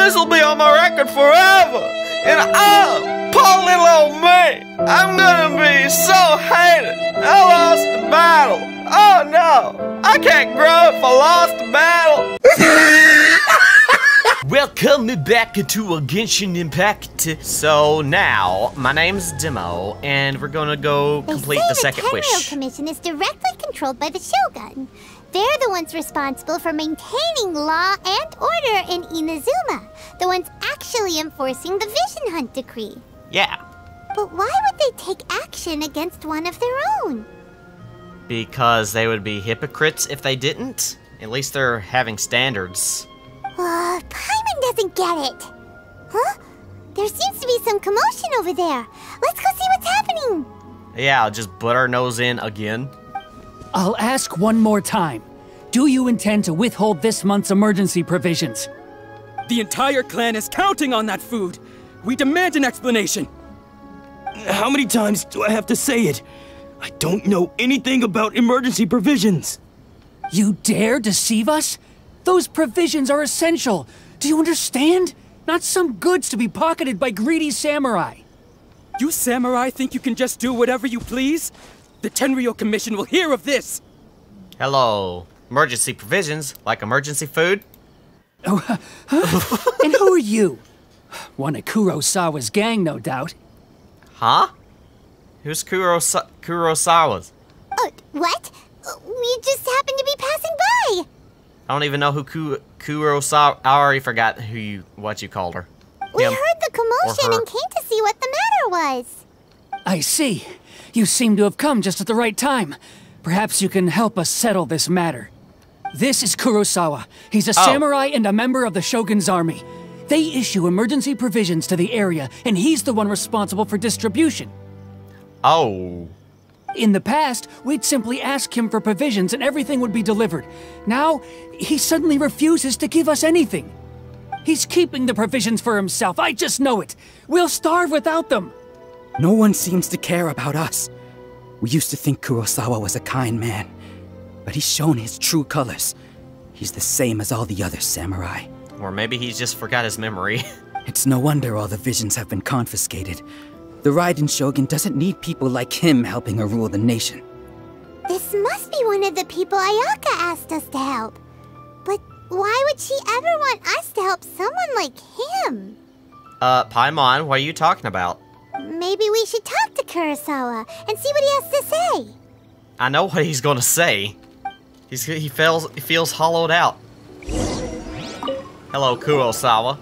This will be on my record forever. And poor little old me, I'm gonna be so hated. I lost the battle. Oh no, I can't grow if I lost the battle. Welcome back into a Genshin Impact. So now, my name's Demo, and we're gonna go complete the second wish. The Tenryou Commission is directly controlled by the Shogun. They're the ones responsible for maintaining law and order in Inazuma. The ones actually enforcing the Vision Hunt Decree. Yeah. But why would they take action against one of their own? Because they would be hypocrites if they didn't. At least they're having standards. Paimon doesn't get it. Huh? There seems to be some commotion over there. Let's go see what's happening. Yeah, I'll just butt our nose in again. I'll ask one more time. Do you intend to withhold this month's emergency provisions? The entire clan is counting on that food. We demand an explanation. How many times do I have to say it? I don't know anything about emergency provisions. You dare deceive us? Those provisions are essential. Do you understand? Not some goods to be pocketed by greedy samurai. You samurai think you can just do whatever you please? The Tenryou Commission will hear of this! Hello. Emergency provisions? Like emergency food? Oh, huh? And who are you? One of Kurosawa's gang, no doubt. Huh? Who's Kurosawa's? What? We just happened to be passing by! I don't even know who Kurosawa... I already forgot what you called her. We heard the commotion and came to see what the matter was. I see. You seem to have come just at the right time. Perhaps you can help us settle this matter. This is Kurosawa. He's a samurai and a member of the Shogun's army. They issue emergency provisions to the area, and he's the one responsible for distribution. Oh. In the past, we'd simply ask him for provisions and everything would be delivered. Now, he suddenly refuses to give us anything. He's keeping the provisions for himself, I just know it. We'll starve without them. No one seems to care about us. We used to think Kurosawa was a kind man, but he's shown his true colors. He's the same as all the other samurai. Or maybe he's just forgot his memory. It's no wonder all the visions have been confiscated. The Raiden Shogun doesn't need people like him helping her rule the nation. This must be one of the people Ayaka asked us to help. But why would she ever want us to help someone like him? Paimon, what are you talking about? Maybe we should talk to Kurosawa and see what he has to say. I know what he's gonna say. He feels hollowed out. Hello, Kurosawa.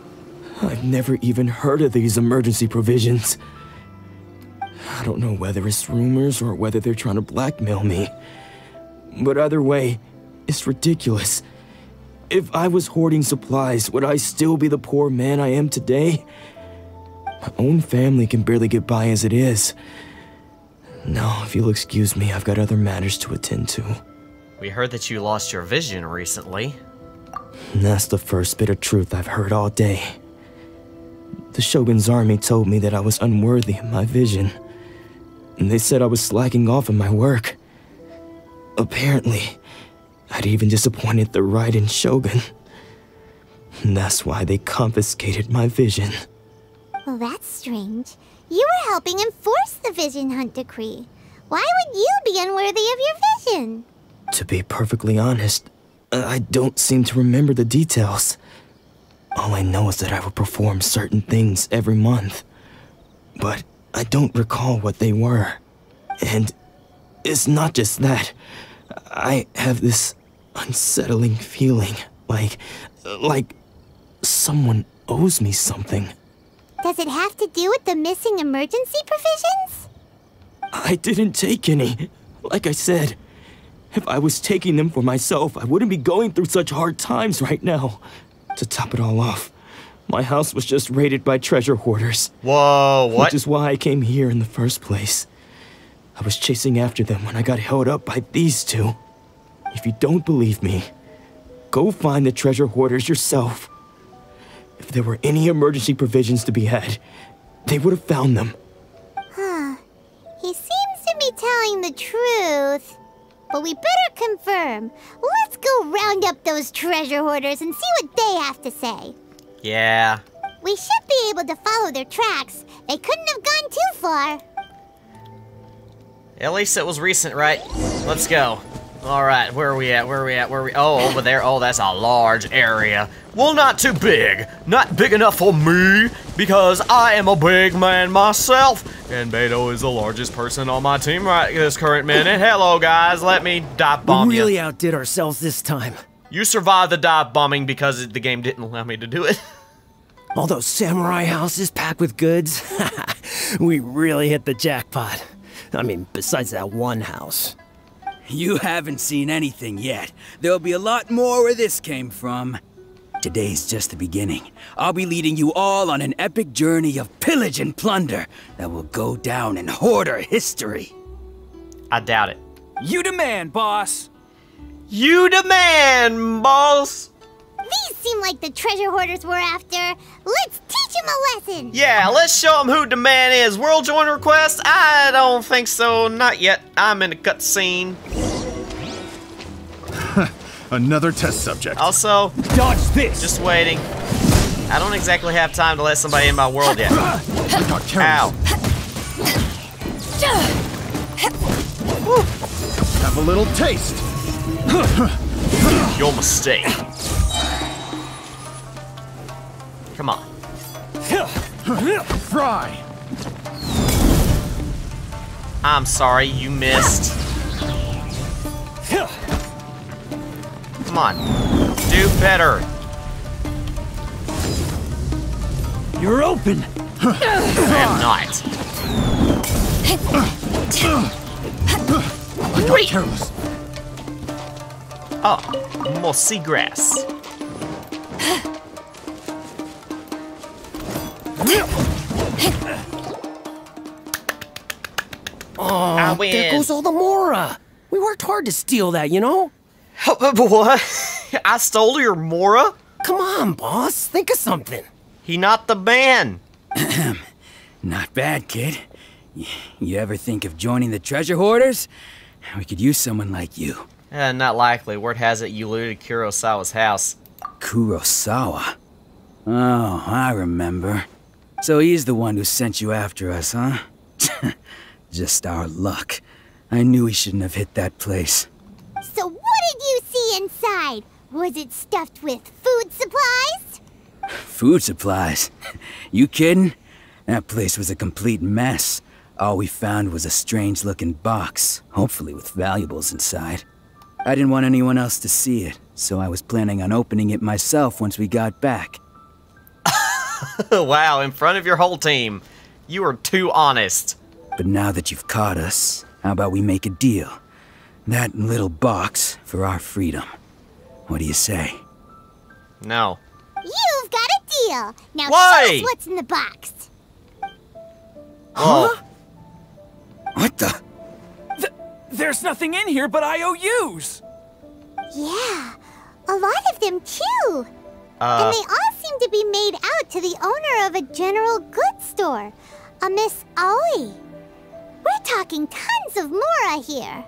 I've never even heard of these emergency provisions. I don't know whether it's rumors or whether they're trying to blackmail me. But either way, it's ridiculous. If I was hoarding supplies, would I still be the poor man I am today? My own family can barely get by as it is. Now, if you'll excuse me, I've got other matters to attend to. We heard that you lost your vision recently. And that's the first bit of truth I've heard all day. The Shogun's army told me that I was unworthy of my vision. And they said I was slacking off in my work. Apparently, I'd even disappointed the Raiden Shogun. And that's why they confiscated my vision. Well, that's strange. You were helping enforce the Vision Hunt Decree. Why would you be unworthy of your vision? To be perfectly honest, I don't seem to remember the details. All I know is that I would perform certain things every month. But I don't recall what they were. And it's not just that. I have this unsettling feeling, like someone owes me something. Does it have to do with the missing emergency provisions? I didn't take any. Like I said, if I was taking them for myself, I wouldn't be going through such hard times right now. To top it all off, my house was just raided by treasure hoarders. Whoa, what? Which is why I came here in the first place. I was chasing after them when I got held up by these two. If you don't believe me, go find the treasure hoarders yourself. If there were any emergency provisions to be had, they would have found them. Huh. He seems to be telling the truth. But we better confirm. Let's go round up those treasure hoarders and see what they have to say. Yeah. We should be able to follow their tracks. They couldn't have gone too far. At least it was recent, right? Let's go. Alright, where are we at? Oh, over there. Oh, that's a large area. Well, not too big. Not big enough for me, because I am a big man myself. And Beto is the largest person on my team right this current minute. Hello, guys. Let me dive bomb you. We really outdid ourselves this time. You survived the dive bombing because the game didn't allow me to do it. All those samurai houses packed with goods. We really hit the jackpot. I mean, besides that one house. You haven't seen anything yet. There'll be a lot more where this came from. Today's just the beginning. I'll be leading you all on an epic journey of pillage and plunder that will go down in hoarder history. I doubt it. You demand, boss. You demand, boss. These seem like the treasure hoarders we're after. Let's teach them a lesson. Yeah, let's show them who the man is. World join request? I don't think so. Not yet. I'm in a cutscene. Another test subject. Also, Dodge this! just waiting. I don't exactly have time to let somebody in my world yet. I got careless. Ow. Have a little taste. Your mistake. Come on. Fry. I'm sorry, you missed. Come on. Do better. You're open! I am not. I got careless. Oh, more seagrass. Oh, there goes all the Mora. We worked hard to steal that, you know? What? I stole your Mora? Come on, boss. Think of something. He not the man. Not bad, kid. You ever think of joining the treasure hoarders? We could use someone like you. Not likely. Word has it you looted Kurosawa's house. Kurosawa? Oh, I remember. So he's the one who sent you after us, huh? Just our luck. I knew he shouldn't have hit that place. So what did you see inside? Was it stuffed with food supplies? Food supplies? You kidding? That place was a complete mess. All we found was a strange-looking box, hopefully with valuables inside. I didn't want anyone else to see it, so I was planning on opening it myself once we got back. Wow, in front of your whole team. You are too honest. But now that you've caught us, how about we make a deal? That little box for our freedom. What do you say? No. You've got a deal. Now Why? show us what's in the box. Huh? What the? There's nothing in here but IOUs. Yeah, a lot of them too. And they all seem to be made out to the owner of a general goods store, a Miss Aoi. We're talking tons of Mora here.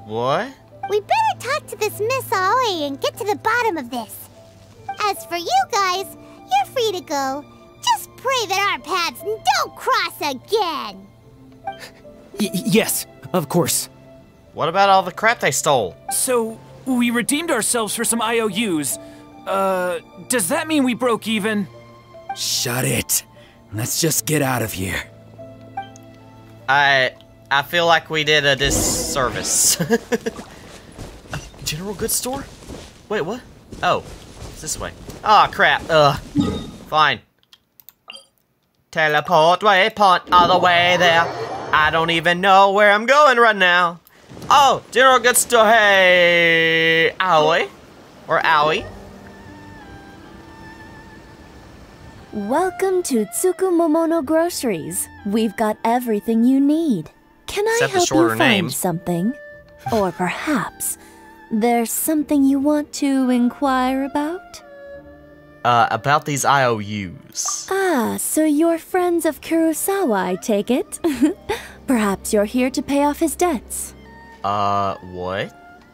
What? We better talk to this Miss Aoi and get to the bottom of this. As for you guys, you're free to go. Just pray that our paths don't cross again. Yes, of course. What about all the crap they stole? So, we redeemed ourselves for some IOUs. Does that mean we broke even? Shut it. Let's just get out of here. I feel like we did a disservice. General goods store? Wait, what? Oh, it's this way. Oh, crap. Fine. Teleport waypoint all the way there. I don't even know where I'm going right now. Oh, general goods store. Hey, Aoi. Or Aoi. Welcome to Tsukumomono Groceries. We've got everything you need. Can I Except the help shorter you find name. something? Or perhaps there's something you want to inquire about? About these IOUs. Ah, so you're friends of Kurosawa, I take it. Perhaps you're here to pay off his debts. What?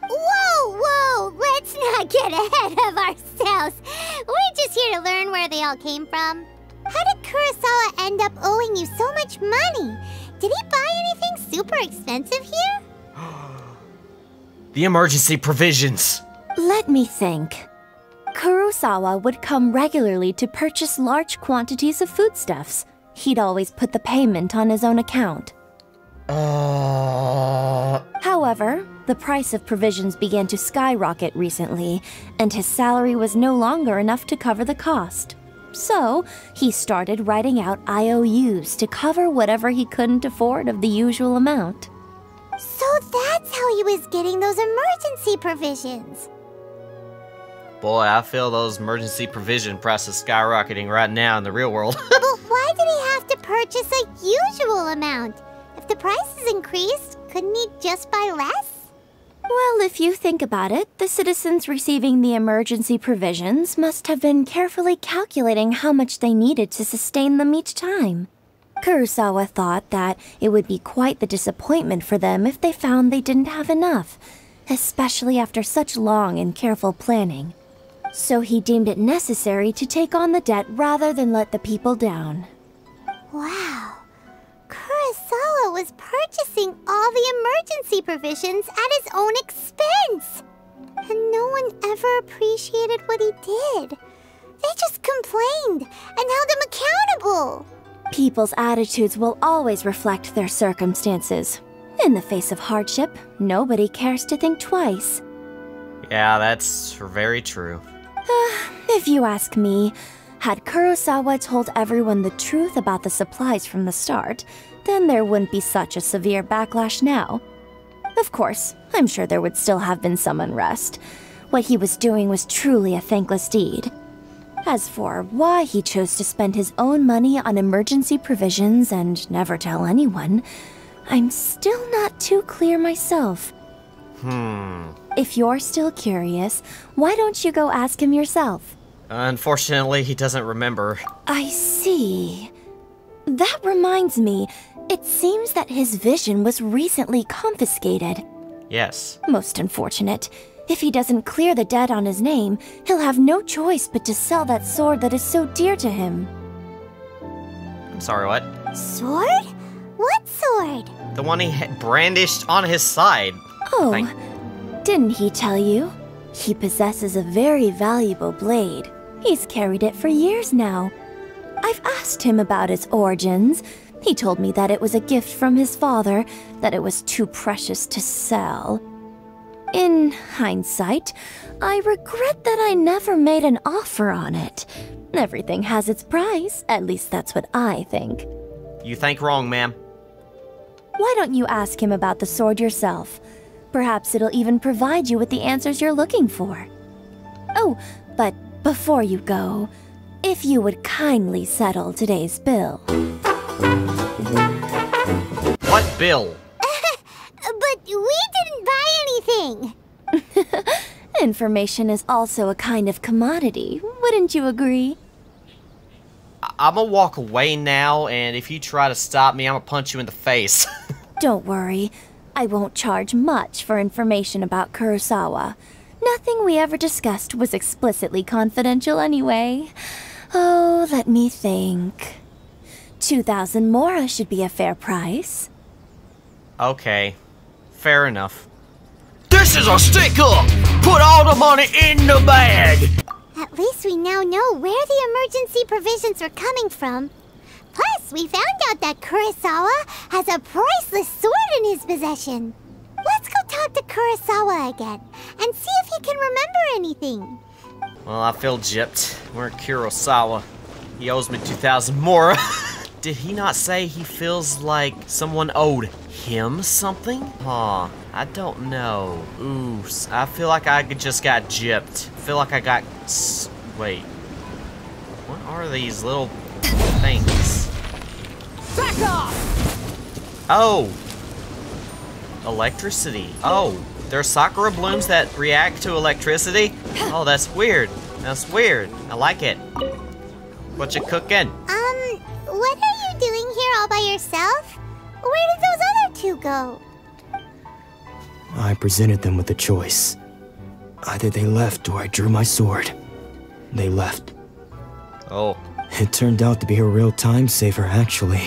Whoa, let's not get ahead of ourselves. We're just here to learn where they all came from. How did Kurosawa end up owing you so much money? Did he buy anything super expensive here? The emergency provisions. Let me think. Kurosawa would come regularly to purchase large quantities of foodstuffs. He'd always put the payment on his own account. However, the price of provisions began to skyrocket recently, and his salary was no longer enough to cover the cost. So, he started writing out IOUs to cover whatever he couldn't afford of the usual amount. So that's how he was getting those emergency provisions. Boy, I feel those emergency provision prices skyrocketing right now in the real world. But why did he have to purchase a usual amount? If the prices increased, couldn't he just buy less? Well, if you think about it, the citizens receiving the emergency provisions must have been carefully calculating how much they needed to sustain them each time. Kurosawa thought that it would be quite the disappointment for them if they found they didn't have enough, especially after such long and careful planning. So he deemed it necessary to take on the debt rather than let the people down. Wow. Kurosawa was purchasing all the emergency provisions at his own expense. And no one ever appreciated what he did. They just complained and held him accountable. People's attitudes will always reflect their circumstances. In the face of hardship, nobody cares to think twice. Yeah, that's very true. If you ask me, had Kurosawa told everyone the truth about the supplies from the start, then there wouldn't be such a severe backlash now. Of course, I'm sure there would still have been some unrest. What he was doing was truly a thankless deed. As for why he chose to spend his own money on emergency provisions and never tell anyone, I'm still not too clear myself. If you're still curious, why don't you go ask him yourself? Unfortunately, he doesn't remember. I see. That reminds me, it seems that his vision was recently confiscated. Yes. Most unfortunate. If he doesn't clear the debt on his name, he'll have no choice but to sell that sword that is so dear to him. I'm sorry, what? Sword? What sword? The one he brandished on his side. Oh, didn't he tell you? He possesses a very valuable blade. He's carried it for years now. I've asked him about its origins. He told me that it was a gift from his father, that it was too precious to sell. In hindsight, I regret that I never made an offer on it. Everything has its price, at least that's what I think. You think wrong, ma'am. Why don't you ask him about the sword yourself? Perhaps it'll even provide you with the answers you're looking for. Oh, but before you go, if you would kindly settle today's bill. What bill? But we didn't buy anything. Information is also a kind of commodity, wouldn't you agree? I'm gonna walk away now, and if you try to stop me, I'm gonna punch you in the face. Don't worry. I won't charge much for information about Kurosawa. Nothing we ever discussed was explicitly confidential anyway. Oh, let me think. 2,000 mora should be a fair price. Okay, fair enough. This is a stick-up! Put all the money in the bag! At least we now know where the emergency provisions are coming from. Plus, we found out that Kurosawa has a priceless sword in his possession. Let's go talk to Kurosawa again and see if he can remember anything. Well, I feel gypped. We're Kurosawa. He owes me 2,000 more. Did he not say he feels like someone owed him something? Huh, I don't know. Ooh, I feel like I just got gypped. I feel like I got... Wait. What are these little things? Back off! Oh! Electricity. Oh, there's sakura blooms that react to electricity? Oh, that's weird. That's weird. I like it. What you cooking? What are you doing here all by yourself? Where did those other two go? I presented them with a choice. Either they left or I drew my sword. they left. Oh. It turned out to be a real time saver, actually.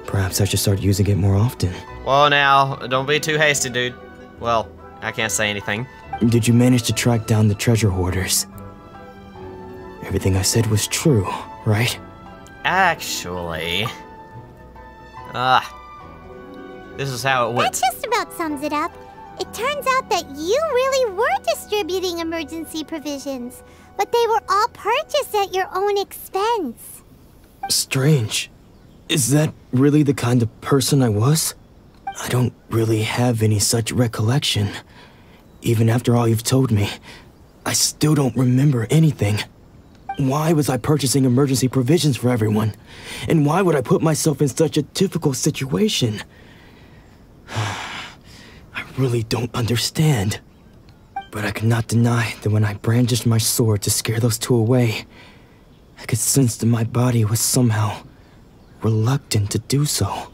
Perhaps I should start using it more often. Well, now, don't be too hasty, dude. Well, I can't say anything. Did you manage to track down the treasure hoarders? Everything I said was true, right? Actually... this is how it went. That just about sums it up. It turns out that you really were distributing emergency provisions, but they were all purchased at your own expense. Strange. Is that really the kind of person I was? I don't really have any such recollection. Even after all you've told me, I still don't remember anything. Why was I purchasing emergency provisions for everyone? And why would I put myself in such a difficult situation? I really don't understand. But I cannot deny that when I brandished my sword to scare those two away, I could sense that my body was somehow reluctant to do so.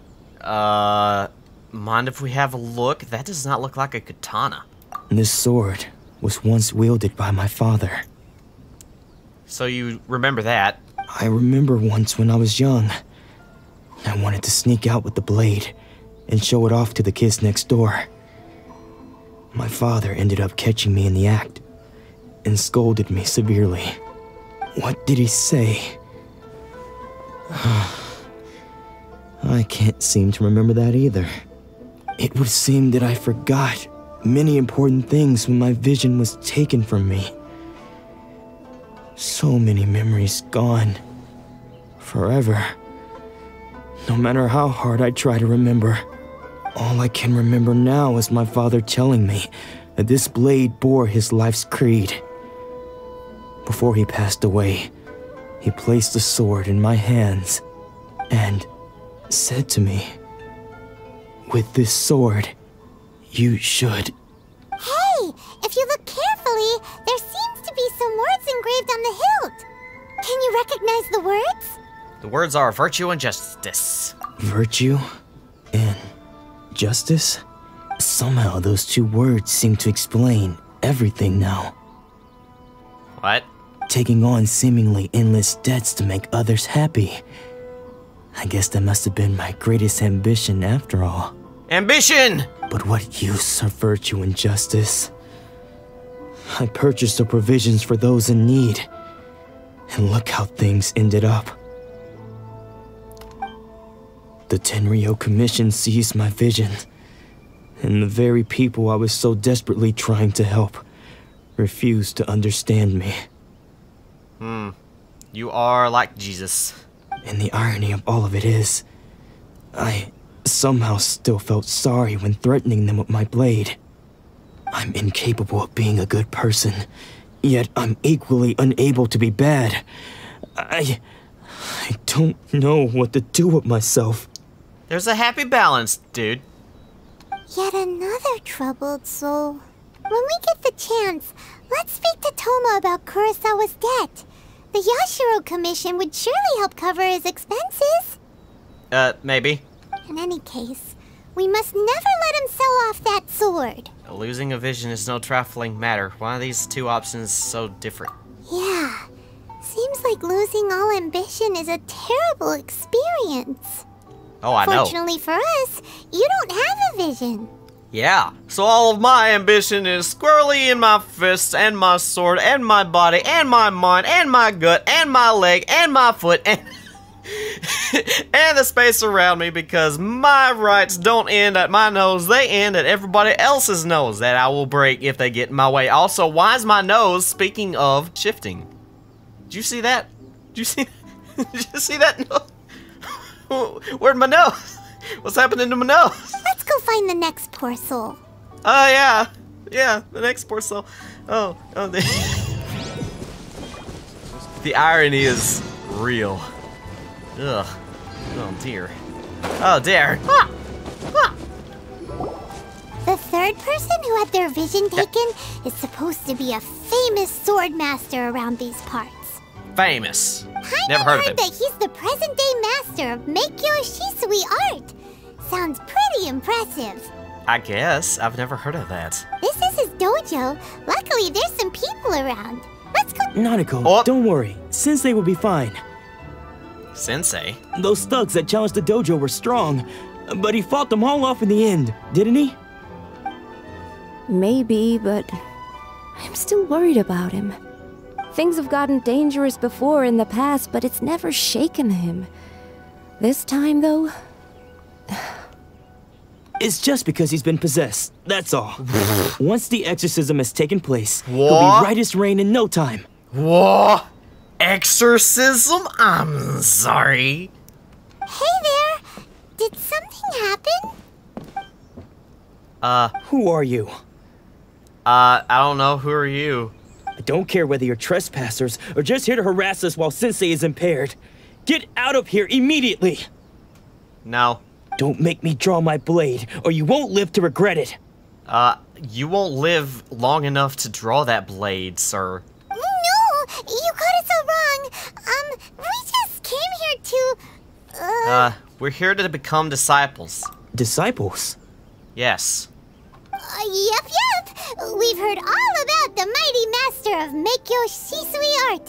Mind if we have a look? That does not look like a katana. This sword was once wielded by my father. So you remember that? I remember once when I was young. I wanted to sneak out with the blade and show it off to the kids next door. My father ended up catching me in the act and scolded me severely. What did he say? I can't seem to remember that either. It would seem that I forgot many important things when my vision was taken from me. So many memories gone. Forever. No matter how hard I try to remember, all I can remember now is my father telling me that this blade bore his life's creed. Before he passed away, he placed the sword in my hands and said to me, "With this sword, you should..." Hey, if you look carefully, there seems to be some words engraved on the hilt. Can you recognize the words? The words are virtue and justice. Virtue and justice? Somehow those two words seem to explain everything now. What? Taking on seemingly endless debts to make others happy. I guess that must have been my greatest ambition after all. Ambition! But what use of virtue and justice? I purchased the provisions for those in need, and look how things ended up. The Tenryo Commission seized my vision, and the very people I was so desperately trying to help refused to understand me. You are like Jesus. And the irony of all of it is, I somehow still felt sorry when threatening them with my blade. I'm incapable of being a good person, yet I'm equally unable to be bad. I don't know what to do with myself. There's a happy balance, dude. Yet another troubled soul. When we get the chance, let's speak to Toma about Kurosawa's debt. The Yashiro Commission would surely help cover his expenses. Maybe. In any case, we must never let him sell off that sword. Losing a vision is no trifling matter. Why are these two options so different? Yeah, seems like losing all ambition is a terrible experience. Oh, I know. Fortunately for us, you don't have a vision. Yeah, so all of my ambition is squarely in my fists, and my sword, and my body, and my mind, and my gut, and my leg, and my foot, and... and the space around me, because my rights don't end at my nose, they end at everybody else's nose that I will break if they get in my way. Also, why is my nose, speaking of, shifting? Did you see that? Did you see that? Where'd my nose? What's happening to my nose? Let's go find the next poor soul. Oh, yeah. Yeah, the next poor soul. Oh. The irony is real. Ugh. Oh, dear. Oh, dear. The third person who had their vision taken is supposed to be a famous sword master around these parts. Famous. I Never heard of him. that he's the present-day master of Meikyo Shisui art. Sounds pretty impressive. I guess. I've never heard of that. This is his dojo. Luckily, there's some people around. Let's let's go. Nanako, Oh. don't worry. Sensei will be fine. Sensei? Those thugs that challenged the dojo were strong, but he fought them all off in the end, didn't he? Maybe, but I'm still worried about him. Things have gotten dangerous before in the past, but it's never shaken him. This time, though... It's just because he's been possessed, that's all. Once the exorcism has taken place, he'll What? be right as rain in no time. What? Exorcism? I'm sorry. Hey there. Did something happen? Who are you? I don't know. Who are you? I don't care whether you're trespassers or just here to harass us while Sensei is impaired. Get out of here immediately! No. Don't make me draw my blade, or you won't live to regret it. You won't live long enough to draw that blade, sir. No, you got it so wrong. We just came here to, We're here to become disciples. Disciples? Yes. Yep. We've heard all about the mighty master of miHoYo Shisui art.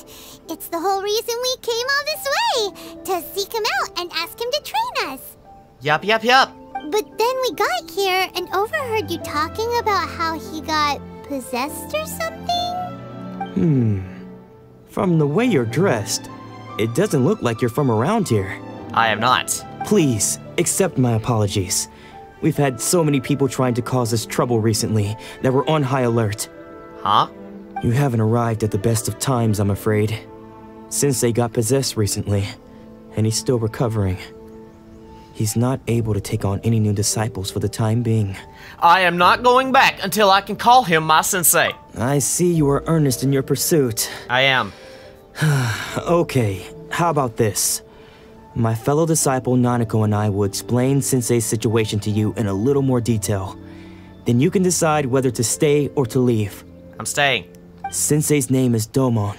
It's the whole reason we came all this way, to seek him out and ask him to train us. Yup. But then we got here and overheard you talking about how he got possessed or something? From the way you're dressed, it doesn't look like you're from around here. I am not. Please, accept my apologies. We've had so many people trying to cause us trouble recently that we're on high alert. Huh? You haven't arrived at the best of times, I'm afraid. Sensei got possessed recently, and he's still recovering. He's not able to take on any new disciples for the time being. I am not going back until I can call him my sensei. I see you are earnest in your pursuit. I am. Okay, how about this? My fellow disciple Nanako and I will explain Sensei's situation to you in a little more detail. Then you can decide whether to stay or to leave. I'm staying. Sensei's name is Domon,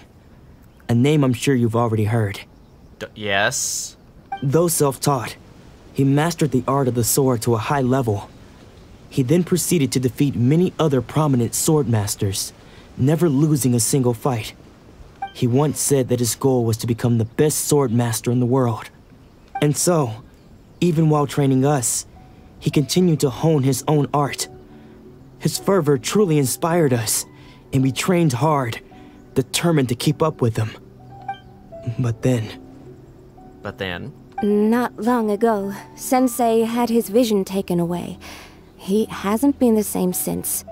a name I'm sure you've already heard. Yes? Though self-taught, he mastered the art of the sword to a high level. He then proceeded to defeat many other prominent sword masters, never losing a single fight. He once said that his goal was to become the best sword master in the world. And so, even while training us, he continued to hone his own art. His fervor truly inspired us, and we trained hard, determined to keep up with him. But then... Not long ago, Sensei had his vision taken away. He hasn't been the same since.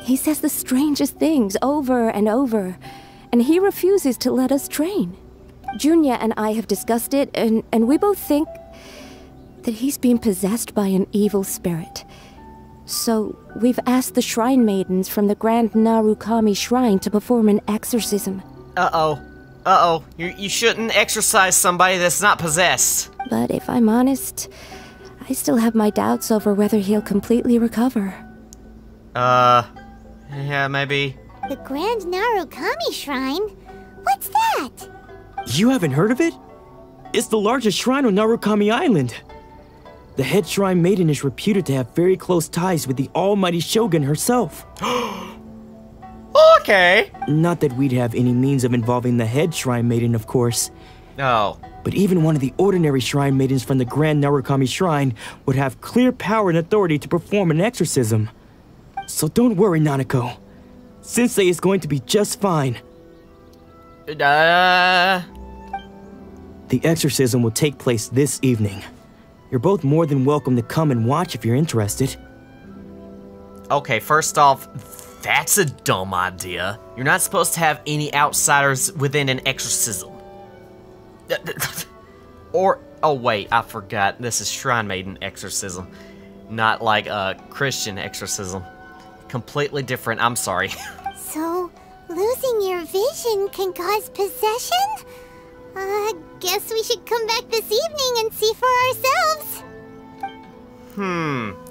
He says the strangest things over and over, and he refuses to let us train. Junya and I have discussed it, and we both think that he's been possessed by an evil spirit. So we've asked the shrine maidens from the Grand Narukami Shrine to perform an exorcism. Uh-oh. You shouldn't exorcise somebody that's not possessed. But if I'm honest, I still have my doubts over whether he'll completely recover. Yeah, maybe. The Grand Narukami Shrine? What's that? You haven't heard of it? It's the largest shrine on Narukami Island. The head shrine maiden is reputed to have very close ties with the almighty shogun herself. Okay. Not that we'd have any means of involving the head shrine maiden, of course. No. But even one of the ordinary shrine maidens from the Grand Narukami Shrine would have clear power and authority to perform an exorcism. So don't worry, Nanako. Sensei is going to be just fine. The exorcism will take place this evening. You're both more than welcome to come and watch if you're interested. Okay, first off, that's a dumb idea. You're not supposed to have any outsiders within an exorcism. Oh wait, I forgot. This is Shrine Maiden exorcism, not like a Christian exorcism. Completely different, I'm sorry. So, losing your vision can cause possession? Guess we should come back this evening and see for ourselves.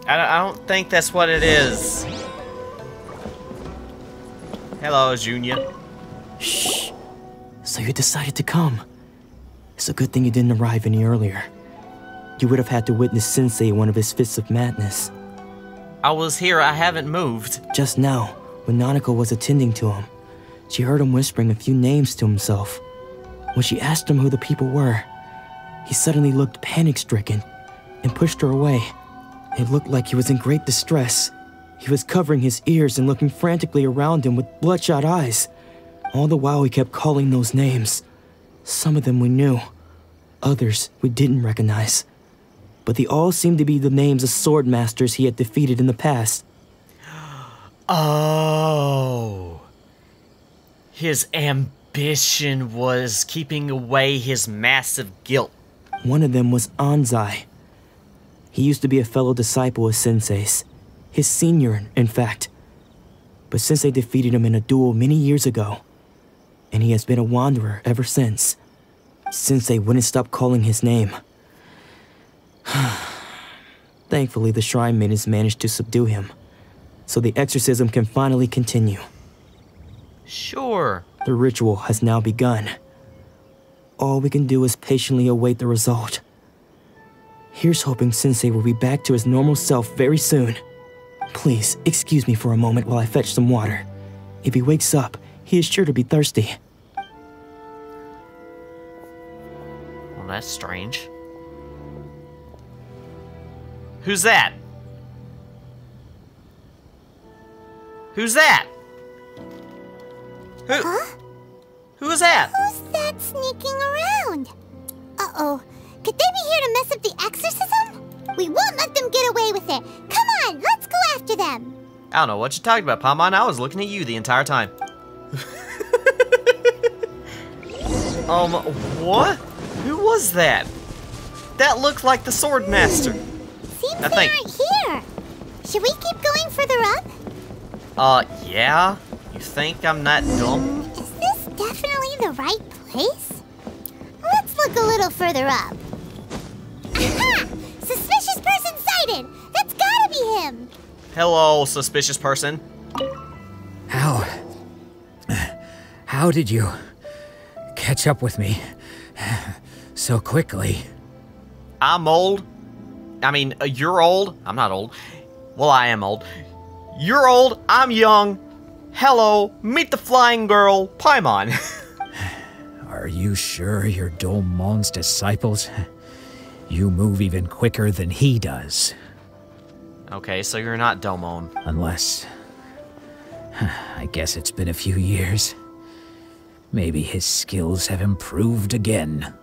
I don't think that's what it is. Hello, Junya. Shh. So you decided to come. It's a good thing you didn't arrive any earlier. You would have had to witness Sensei in one of his fits of madness. I was here, I haven't moved. Just now, when Nanako was attending to him, She heard him whispering a few names to himself. When she asked him who the people were, he suddenly looked panic-stricken and pushed her away. It looked like he was in great distress. He was covering his ears and looking frantically around him with bloodshot eyes. All the while he kept calling those names. Some of them we knew, others we didn't recognize. But they all seemed to be the names of sword masters he had defeated in the past. Oh. His ambition was keeping away his massive guilt. One of them was Anzai. He used to be a fellow disciple of Sensei's. His senior, in fact. But Sensei defeated him in a duel many years ago, and he has been a wanderer ever since. Sensei wouldn't stop calling his name. Thankfully, the shrine maidens managed to subdue him, so the exorcism can finally continue. Sure. The ritual has now begun. All we can do is patiently await the result. Here's hoping Sensei will be back to his normal self very soon. Please, excuse me for a moment while I fetch some water. If he wakes up, he is sure to be thirsty. Well, that's strange. Who's that? Who's that? Who is that? Who's that sneaking around? Uh-oh. Could they be here to mess up the exorcism? We won't let them get away with it. Come on, let's go after them. I don't know what you're talking about, Paimon. I was looking at you the entire time. What? Who was that? That looked like the sword master. Seems they aren't here. Should we keep going further up? Yeah? You think I'm not dumb? Is this definitely the right place? Let's look a little further up. Aha! Suspicious person sighted! That's gotta be him! Hello, suspicious person. How did you catch up with me so quickly? I'm old. I mean, you're old. I'm not old. Well, I am old. You're old. I'm young. Hello, meet the flying girl, Paimon. Are you sure you're Domon's disciples? You move even quicker than he does. Okay, so you're not Domon. Unless... I guess it's been a few years. Maybe his skills have improved again.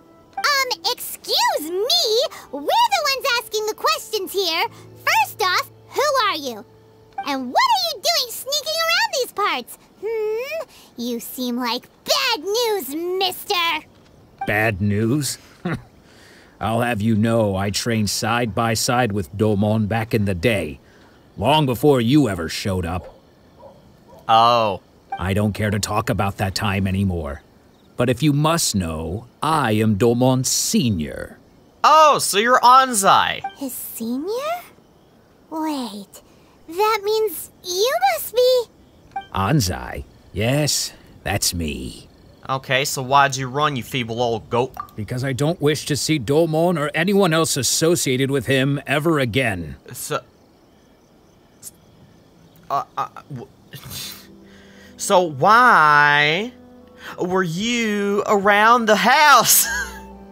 Excuse me? We're the ones asking the questions here. First off, who are you? And what are you doing sneaking around these parts? You seem like bad news, mister. Bad news? I'll have you know I trained side by side with Domon back in the day. Long before you ever showed up. Oh. I don't care to talk about that time anymore. But if you must know, I am Domon's senior. Oh, so you're Anzai. His senior? Wait, that means you must be... Anzai? Yes, that's me. Okay, so why'd you run, you feeble old goat? Because I don't wish to see Domon or anyone else associated with him ever again. So why were you around the house?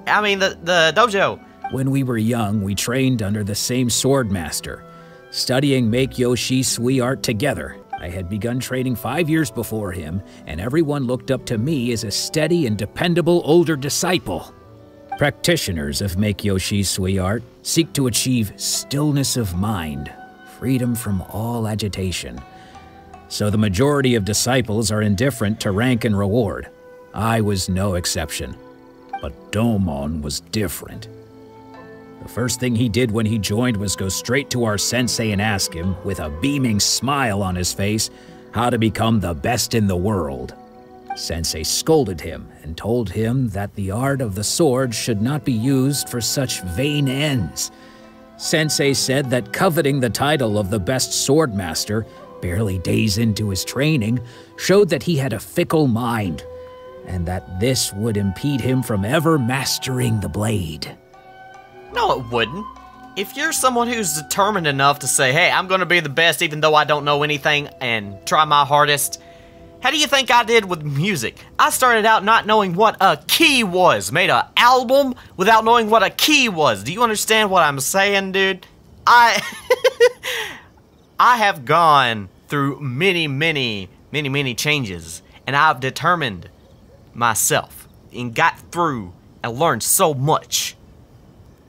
I mean, the dojo. When we were young, we trained under the same sword master, studying miHoYo Sui art together. I had begun training 5 years before him, and everyone looked up to me as a steady and dependable older disciple. Practitioners of miHoYo Sui art seek to achieve stillness of mind, freedom from all agitation. So the majority of disciples are indifferent to rank and reward. I was no exception. But Domon was different. The first thing he did when he joined was go straight to our sensei and ask him, with a beaming smile on his face, how to become the best in the world. Sensei scolded him and told him that the art of the sword should not be used for such vain ends. Sensei said that coveting the title of the best sword master, barely days into his training, showed that he had a fickle mind, and that this would impede him from ever mastering the blade. No, it wouldn't. If you're someone who's determined enough to say, hey, I'm gonna be the best even though I don't know anything and try my hardest, How do you think I did with music? I started out not knowing what a key was. Made an album without knowing what a key was. Do you understand what I'm saying, dude? I have gone through many changes, and I've determined myself and got through and learned so much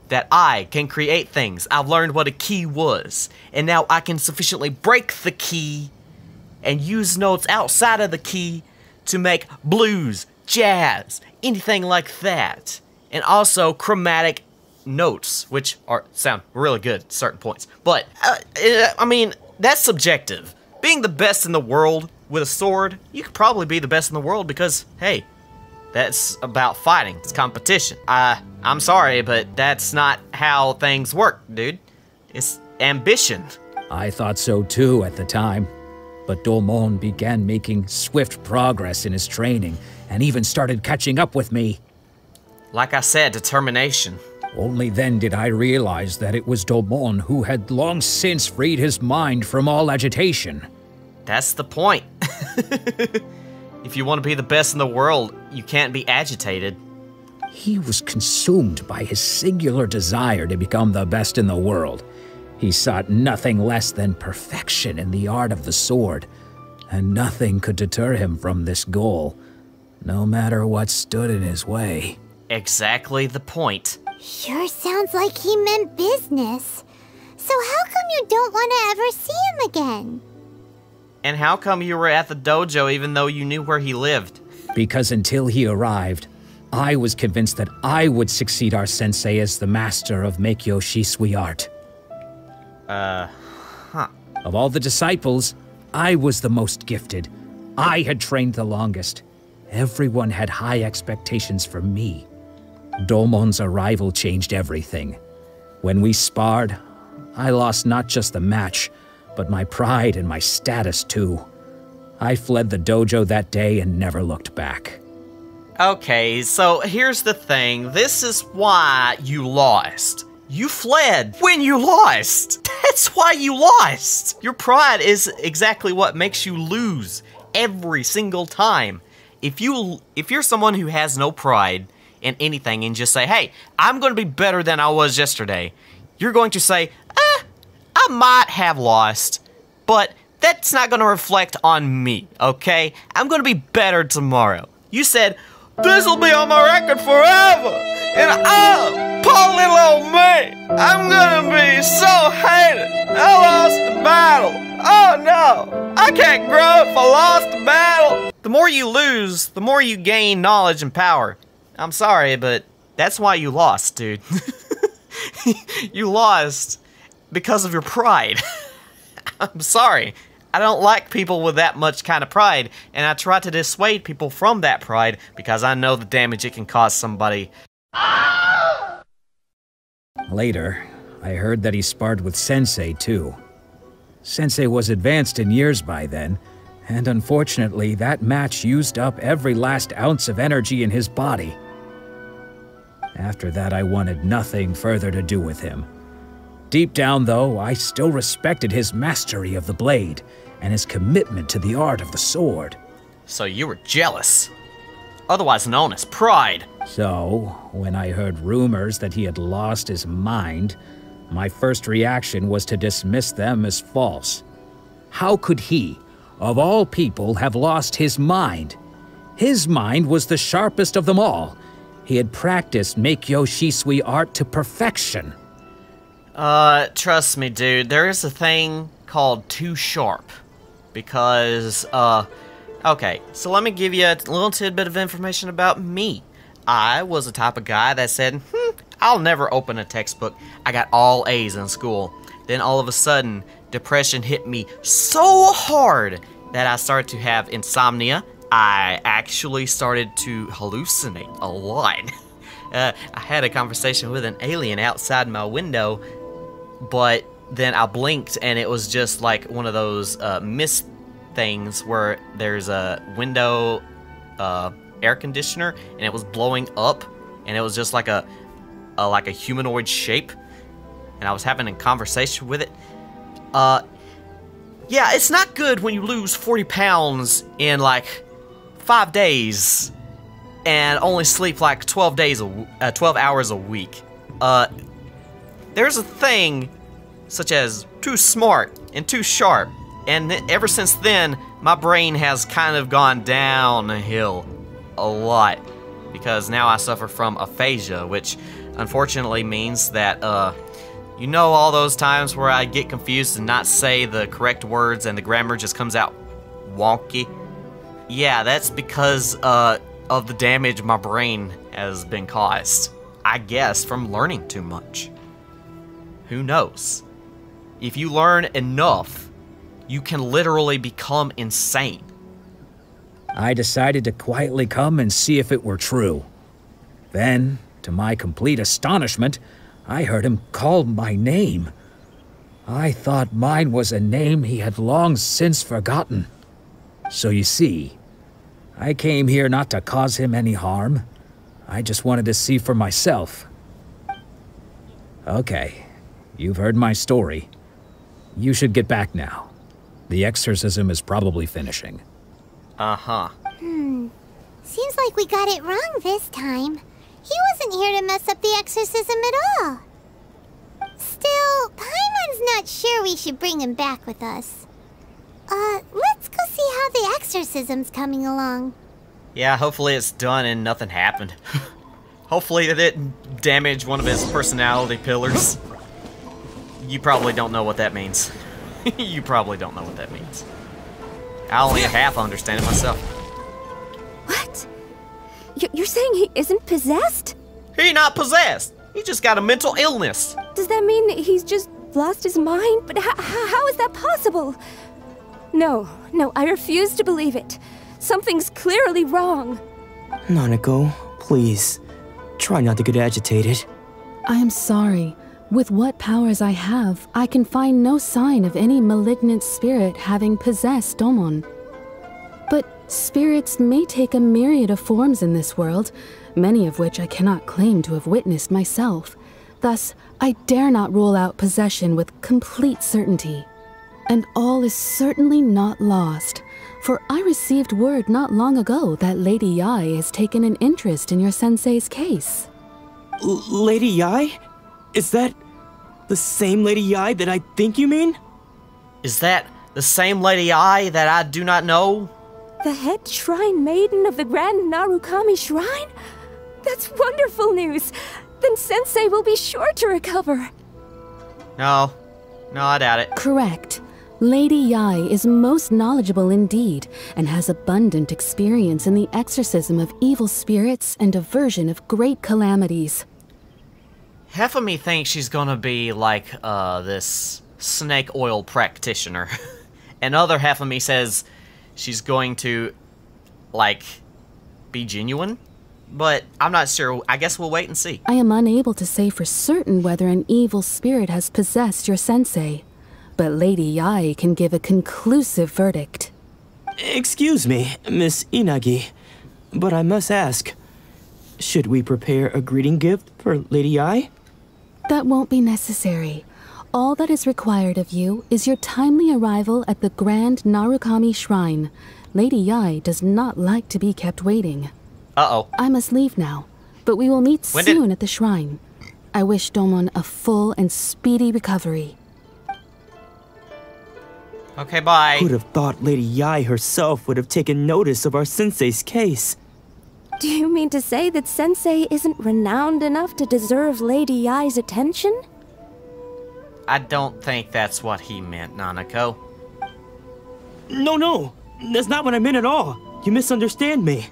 that I can create things. I've learned what a key was, and now I can sufficiently break the key and use notes outside of the key to make blues, jazz, anything like that. And also chromatic notes, which sound really good at certain points. But, I mean, that's subjective. Being the best in the world with a sword, you could probably be the best in the world because, hey, that's about fighting. It's competition. I'm sorry, but that's not how things work, dude. It's ambition. I thought so too at the time. But Domon began making swift progress in his training and even started catching up with me. Like I said, determination. Only then did I realize that it was Domon who had long since freed his mind from all agitation. That's the point. If you want to be the best in the world, you can't be agitated. He was consumed by his singular desire to become the best in the world. He sought nothing less than perfection in the art of the sword, and nothing could deter him from this goal, no matter what stood in his way. Exactly the point. Sure sounds like he meant business. So how come you don't want to ever see him again? And how come you were at the dojo even though you knew where he lived? Because until he arrived, I was convinced that I would succeed our sensei as the master of miHoYo Shisui art. Of all the disciples, I was the most gifted. I had trained the longest. Everyone had high expectations for me. Domon's arrival changed everything. When we sparred, I lost not just the match, but my pride and my status too. I fled the dojo that day and never looked back. Okay, so here's the thing. This is why you lost. You fled when you lost. That's why you lost. Your pride is exactly what makes you lose every single time. If you're someone who has no pride in anything and just say, hey, I'm going to be better than I was yesterday, you're going to say, I might have lost, but that's not going to reflect on me, okay? I'm going to be better tomorrow. You said, this will be on my record forever, and poor little old me, I'm gonna be so hated. I lost the battle. Oh no, I can't grow if I lost the battle. The more you lose, the more you gain knowledge and power. I'm sorry, but that's why you lost, dude. You lost because of your pride. I'm sorry. I don't like people with that much kind of pride, and I try to dissuade people from that pride because I know the damage it can cause somebody. Later, I heard that he sparred with Sensei too. Sensei was advanced in years by then, and unfortunately that match used up every last ounce of energy in his body. After that, I wanted nothing further to do with him. Deep down, though, I still respected his mastery of the blade and his commitment to the art of the sword. So you were jealous, otherwise known as pride. So, when I heard rumors that he had lost his mind, my first reaction was to dismiss them as false. How could he, of all people, have lost his mind? His mind was the sharpest of them all. He had practiced miHoYo Shisui art to perfection. Trust me, dude, there is a thing called too sharp. Because, okay, so let me give you a little tidbit of information about me. I was the type of guy that said, I'll never open a textbook. I got all A's in school. Then all of a sudden, depression hit me so hard that I started to have insomnia. I actually started to hallucinate a lot. I had a conversation with an alien outside my window, but then I blinked and it was just like one of those mist things where there's a window air conditioner and it was blowing up and it was just like a humanoid shape, and I was having a conversation with it. Yeah, it's not good when you lose 40 pounds in like 5 days and only sleep like 12 hours a week. There's a thing such as too smart and too sharp, and ever since then, my brain has kind of gone downhill a lot because now I suffer from aphasia, which unfortunately means that, you know, all those times where I get confused and not say the correct words and the grammar just comes out wonky? Yeah, that's because of the damage my brain has been caused. I guess from learning too much. Who knows? If you learn enough, you can literally become insane. I decided to quietly come and see if it were true. Then, to my complete astonishment, I heard him call my name. I thought mine was a name he had long since forgotten. So you see, I came here not to cause him any harm. I just wanted to see for myself. Okay, you've heard my story. You should get back now. The exorcism is probably finishing. Uh-huh. Seems like we got it wrong this time. He wasn't here to mess up the exorcism at all. Still, Paimon's not sure we should bring him back with us. Let's go see how the exorcism's coming along. Yeah, hopefully it's done and nothing happened. Hopefully it didn't damage one of his personality pillars. You probably don't know what that means. You probably don't know what that means. I only half understand it myself. What? You're saying he isn't possessed? He not possessed. He just got a mental illness. Does that mean he's just lost his mind? But how is that possible? No, I refuse to believe it. Something's clearly wrong. Nanako, please, try not to get agitated. I am sorry. With what powers I have, I can find no sign of any malignant spirit having possessed Domon. But spirits may take a myriad of forms in this world, many of which I cannot claim to have witnessed myself. Thus, I dare not rule out possession with complete certainty. And all is certainly not lost, for I received word not long ago that Lady Yae has taken an interest in your sensei's case. Lady Yae? Is that the same Lady Yae that I think you mean? Is that the same Lady Yae that I do not know? The head shrine maiden of the Grand Narukami Shrine? That's wonderful news! Then Sensei will be sure to recover. No, I doubt it. Correct. Lady Yae is most knowledgeable indeed, and has abundant experience in the exorcism of evil spirits and aversion of great calamities. Half of me thinks she's gonna be like, this snake oil practitioner. And other half of me says she's going to, like, be genuine. But I'm not sure. I guess we'll wait and see. I am unable to say for certain whether an evil spirit has possessed your sensei, but Lady Yae can give a conclusive verdict. Excuse me, Miss Inagi, but I must ask, should we prepare a greeting gift for Lady Yae? That won't be necessary. All that is required of you is your timely arrival at the Grand Narukami Shrine. Lady Yae does not like to be kept waiting. Uh-oh. I must leave now, but we will meet soon at the shrine. I wish Domon a full and speedy recovery. Okay, bye. Who'd have thought Lady Yae herself would have taken notice of our sensei's case? Do you mean to say that Sensei isn't renowned enough to deserve Lady Yae's attention? I don't think that's what he meant, Nanako. No, that's not what I meant at all. You misunderstand me.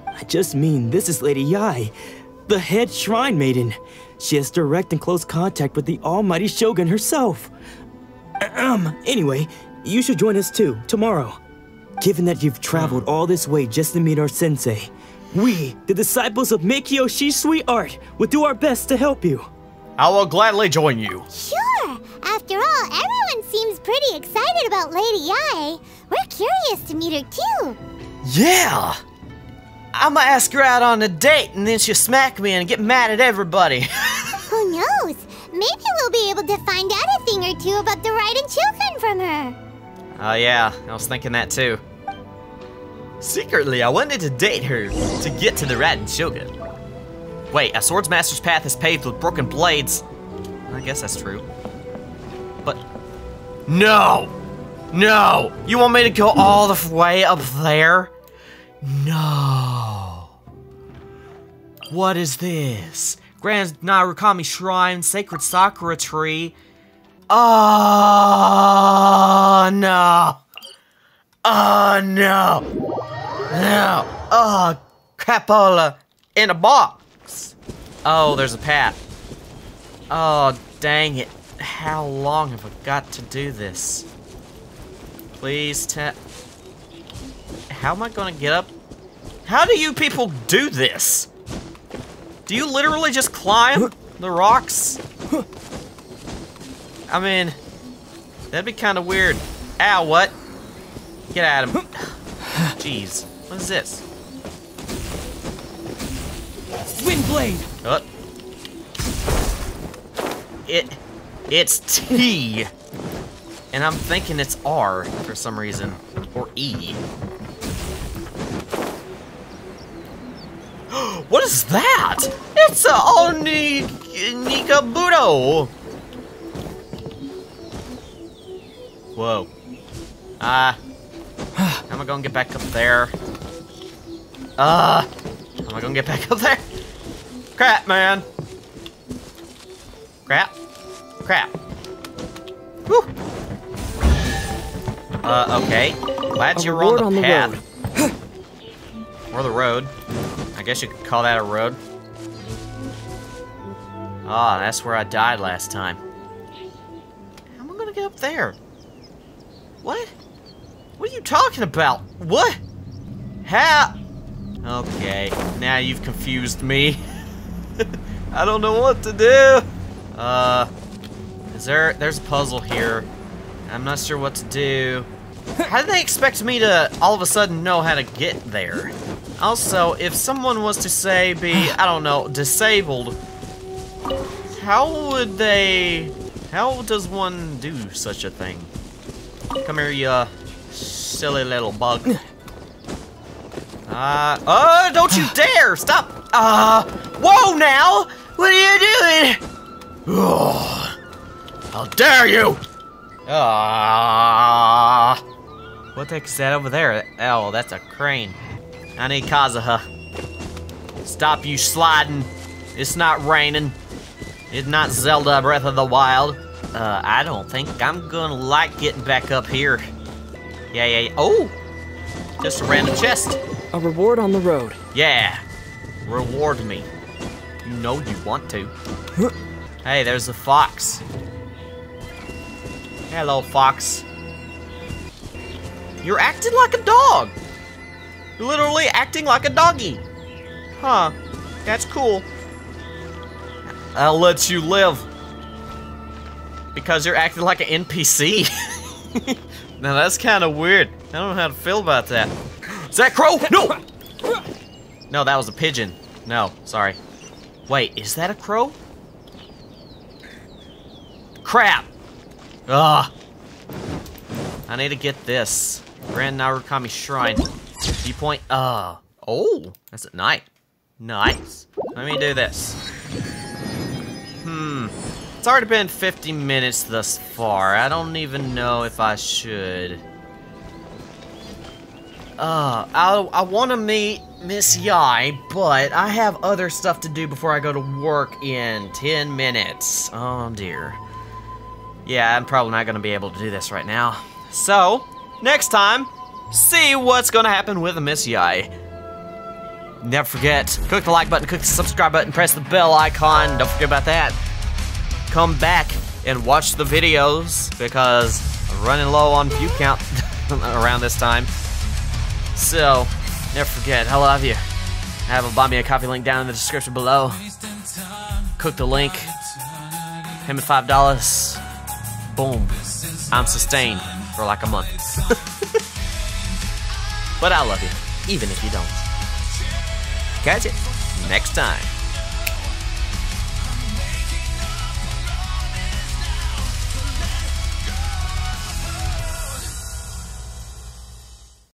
I just mean this is Lady Yae, the head shrine maiden. She has direct and close contact with the almighty Shogun herself. Anyway, you should join us too, tomorrow. Given that you've traveled all this way just to meet our sensei, we, the disciples of miHoYo Shisui Art, will do our best to help you. I will gladly join you. Sure. After all, everyone seems pretty excited about Lady Yae. We're curious to meet her too. Yeah! I'ma ask her out on a date and then she'll smack me and get mad at everybody. Who knows? Maybe we'll be able to find out a thing or two about the Raiden children from her. Oh yeah, I was thinking that too. Secretly, I wanted to date her to get to the Rat and Shogun. Wait, a swordsmaster's path is paved with broken blades. I guess that's true. But no! No! You want me to go all the way up there? No. What is this? Grand Narukami Shrine, Sacred Sakura Tree. Oh no. Oh no. No. Oh, crapola in a box. Oh, there's a path. Oh, dang it. How long have I got to do this? Please tell. How am I gonna get up? How do you people do this? Do you literally just climb the rocks? I mean, that'd be kind of weird. Ow, what? Get at him. Jeez, what is this? Wind blade! What? It's T. And I'm thinking it's R for some reason. Or E. What is that? It's a Nikabudo. Whoa. How am I gonna get back up there? How am I gonna get back up there? Crap, man. Crap. Crap. Whew. Okay. Glad you're on the path. Or the road. I guess you could call that a road. Ah, that's where I died last time. How am I gonna get up there? What? What are you talking about? What? How? Okay, now you've confused me. I don't know what to do. There's a puzzle here. I'm not sure what to do. How do they expect me to all of a sudden know how to get there? Also, if someone was to say I don't know, disabled, how does one do such a thing? Come here, you silly little bug. Don't you dare! Stop! Whoa now! What are you doing? How dare you! What the heck is that over there? Oh, that's a crane. I need Kazuha. Stop you sliding. It's not raining. It's not Zelda Breath of the Wild. I don't think I'm gonna like getting back up here. Yeah. Oh! Just a random chest. A reward on the road. Yeah. Reward me. You know you want to. Hey, there's a fox. Hello, fox. You're acting like a dog. You're literally acting like a doggy. Huh. That's cool. I'll let you live. Because you're acting like an NPC. Now that's kind of weird. I don't know how to feel about that. Is that crow? No! No, that was a pigeon. No, sorry. Wait, is that a crow? Crap! Ugh. I need to get this. Grand Narukami Shrine. Viewpoint. Oh, that's at night. Nice. Let me do this. It's already been 50 minutes thus far. I don't even know if I should. I want to meet Miss Yai, but I have other stuff to do before I go to work in 10 minutes. Oh dear. Yeah, I'm probably not going to be able to do this right now. So, next time, see what's going to happen with Miss Yai. Never forget, click the like button, click the subscribe button, press the bell icon. Don't forget about that. Come back and watch the videos because I'm running low on view count around this time. So, never forget, I love you. I have a buy me a coffee link down in the description below. Click the link. Pay me $5. Boom. I'm sustained for like a month. But I love you, even if you don't. Catch it next time.